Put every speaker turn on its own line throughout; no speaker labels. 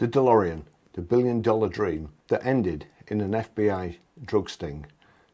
The DeLorean, the billion-dollar dream that ended in an FBI drug sting,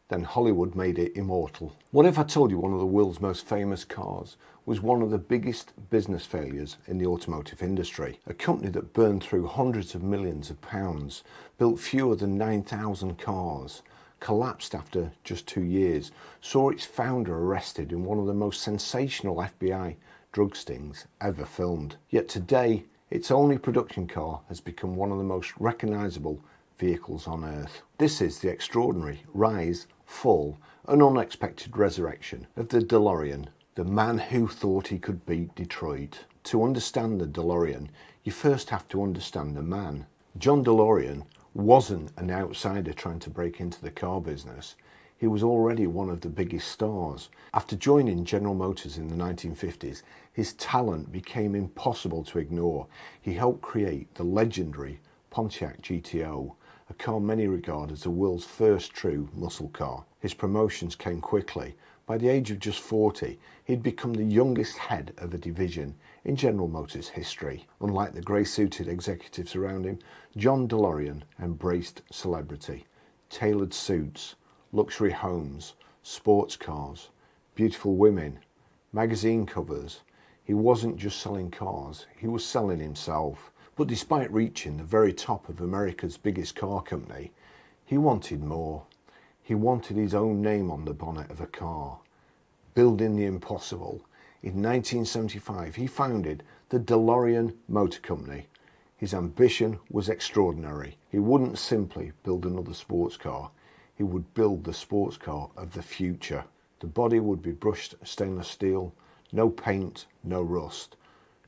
then Hollywood made it immortal. What if I told you one of the world's most famous cars was one of the biggest business failures in the automotive industry? A company that burned through hundreds of millions of pounds, built fewer than 9,000 cars, collapsed after just 2 years, saw its founder arrested in one of the most sensational FBI drug stings ever filmed. Yet today, its only production car has become one of the most recognisable vehicles on earth. This is the extraordinary rise, fall and unexpected resurrection of the DeLorean, the man who thought he could beat Detroit. To understand the DeLorean, you first have to understand the man. John DeLorean wasn't an outsider trying to break into the car business. He was already one of the biggest stars. After joining General Motors in the 1950s, his talent became impossible to ignore. He helped create the legendary Pontiac GTO, a car many regard as the world's first true muscle car. His promotions came quickly. By the age of just 40, he'd become the youngest head of a division in General Motors history. Unlike the grey-suited executives around him, John DeLorean embraced celebrity. Tailored suits, luxury homes, sports cars, beautiful women, magazine covers. He wasn't just selling cars, he was selling himself. But despite reaching the very top of America's biggest car company, he wanted more. He wanted his own name on the bonnet of a car. Building the impossible, in 1975 he founded the DeLorean Motor Company. His ambition was extraordinary. He wouldn't simply build another sports car, he would build the sports car of the future. The body would be brushed stainless steel, no paint, no rust,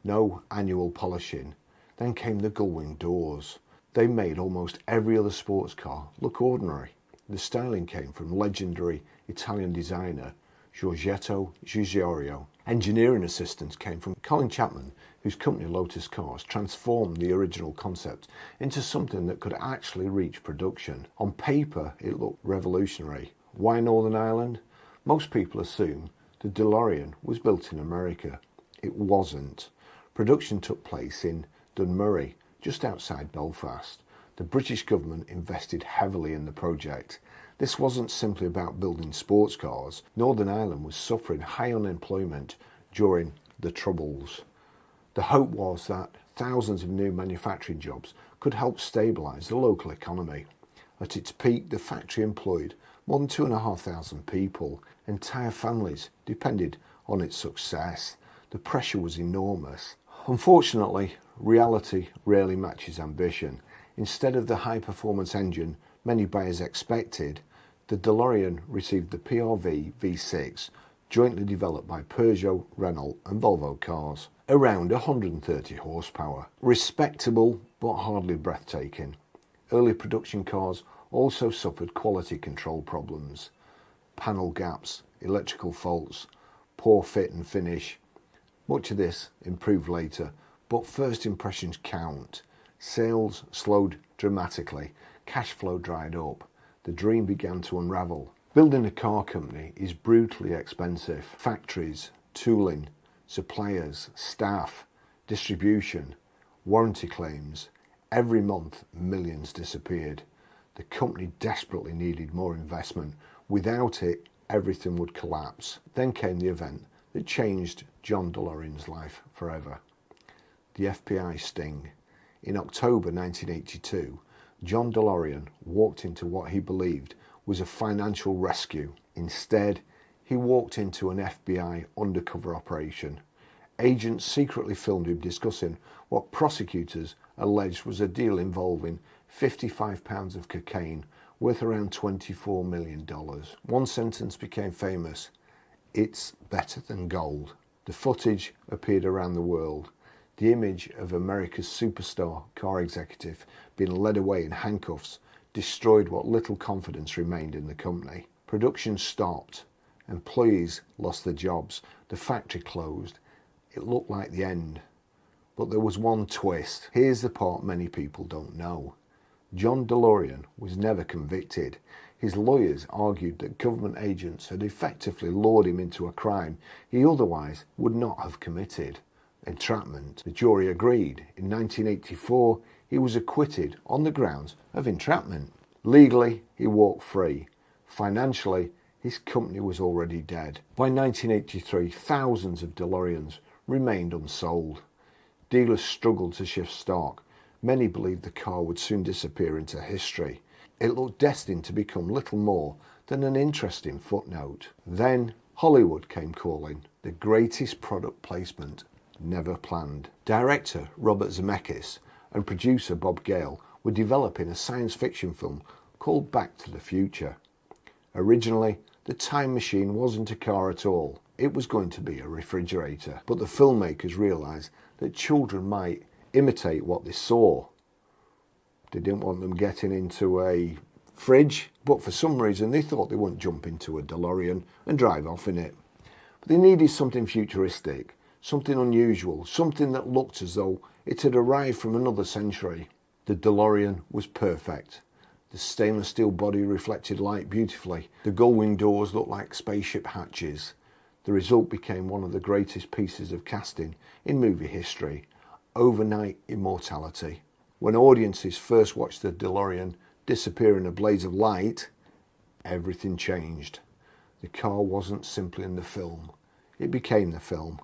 no annual polishing. Then came the gullwing doors. They made almost every other sports car look ordinary. The styling came from legendary Italian designer Giorgetto Giugiaro. Engineering assistance came from Colin Chapman, whose company Lotus Cars transformed the original concept into something that could actually reach production. On paper, it looked revolutionary. Why Northern Ireland? Most people assume the DeLorean was built in America. It wasn't. Production took place in Dunmurry, just outside Belfast. The British government invested heavily in the project. This wasn't simply about building sports cars. Northern Ireland was suffering high unemployment during the Troubles. The hope was that thousands of new manufacturing jobs could help stabilise the local economy. At its peak, the factory employed more than 2,500 people. Entire families depended on its success. The pressure was enormous. Unfortunately, reality rarely matches ambition. Instead of the high-performance engine many buyers expected, the DeLorean received the PRV V6, jointly developed by Peugeot, Renault and Volvo cars. Around 130 horsepower. Respectable, but hardly breathtaking. Early production cars also suffered quality control problems. Panel gaps, electrical faults, poor fit and finish. Much of this improved later, but first impressions count. Sales slowed dramatically, cash flow dried up, the dream began to unravel. Building a car company is brutally expensive. Factories, tooling, suppliers, staff, distribution, warranty claims. Every month, millions disappeared. The company desperately needed more investment. Without it, everything would collapse. Then came the event that changed John DeLorean's life forever. The FBI sting. In October 1982, John DeLorean walked into what he believed was a financial rescue. Instead, he walked into an FBI undercover operation. Agents secretly filmed him discussing what prosecutors alleged was a deal involving 55 pounds of cocaine worth around $24 million. One sentence became famous: "It's better than gold." The footage appeared around the world. The image of America's superstar car executive being led away in handcuffs destroyed what little confidence remained in the company. Production stopped. Employees lost their jobs. The factory closed. It looked like the end. But there was one twist. Here's the part many people don't know. John DeLorean was never convicted. His lawyers argued that government agents had effectively lured him into a crime he otherwise would not have committed. Entrapment. The jury agreed. In 1984, he was acquitted on the grounds of entrapment. Legally, he walked free. Financially, his company was already dead. By 1983, thousands of DeLoreans remained unsold. Dealers struggled to shift stock. Many believed the car would soon disappear into history. It looked destined to become little more than an interesting footnote. Then Hollywood came calling, the greatest product placement never planned. Director Robert Zemeckis and producer Bob Gale were developing a science fiction film called Back to the Future. Originally, the time machine wasn't a car at all. It was going to be a refrigerator. But the filmmakers realised that children might imitate what they saw. They didn't want them getting into a fridge, but for some reason they thought they wouldn't jump into a DeLorean and drive off in it. But they needed something futuristic, something unusual, something that looked as though it had arrived from another century. The DeLorean was perfect. The stainless steel body reflected light beautifully. The gullwing doors looked like spaceship hatches. The result became one of the greatest pieces of casting in movie history. Overnight immortality. When audiences first watched the DeLorean disappear in a blaze of light, everything changed. The car wasn't simply in the film. It became the film.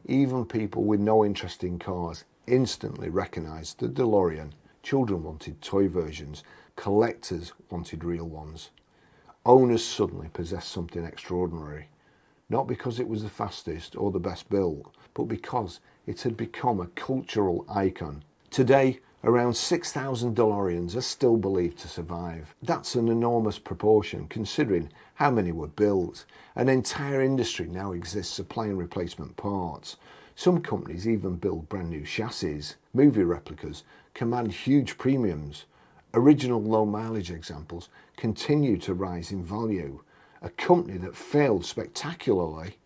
Even people with no interest in cars instantly recognised the DeLorean. Children wanted toy versions. Collectors wanted real ones. Owners suddenly possessed something extraordinary. Not because it was the fastest or the best built, but because it had become a cultural icon. Today, around 6,000 DeLoreans are still believed to survive. That's an enormous proportion considering how many were built. An entire industry now exists supplying replacement parts. Some companies even build brand new chassis. Movie replicas command huge premiums. Original low mileage examples continue to rise in value. A company that failed spectacularly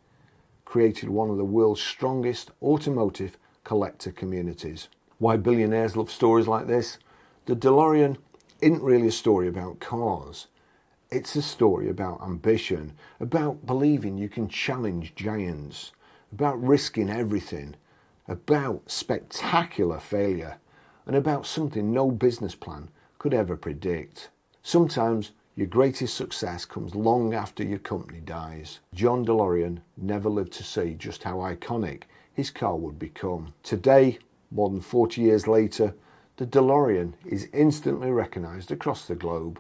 created one of the world's strongest automotive collector communities. Why billionaires love stories like this? The DeLorean isn't really a story about cars. It's a story about ambition, about believing you can challenge giants, about risking everything, about spectacular failure, and about something no business plan could ever predict. Sometimes your greatest success comes long after your company dies. John DeLorean never lived to see just how iconic his car would become. Today, more than 40 years later, the DeLorean is instantly recognised across the globe,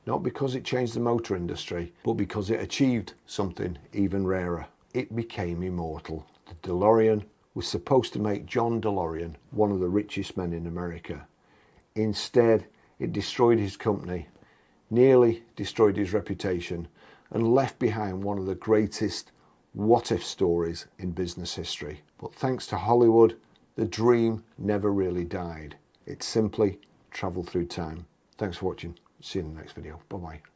not because it changed the motor industry, but because it achieved something even rarer. It became immortal. The DeLorean was supposed to make John DeLorean one of the richest men in America. Instead, it destroyed his company, nearly destroyed his reputation, and left behind one of the greatest what-if stories in business history. But thanks to Hollywood, the dream never really died. It simply travelled through time. Thanks for watching. See you in the next video. Bye-bye.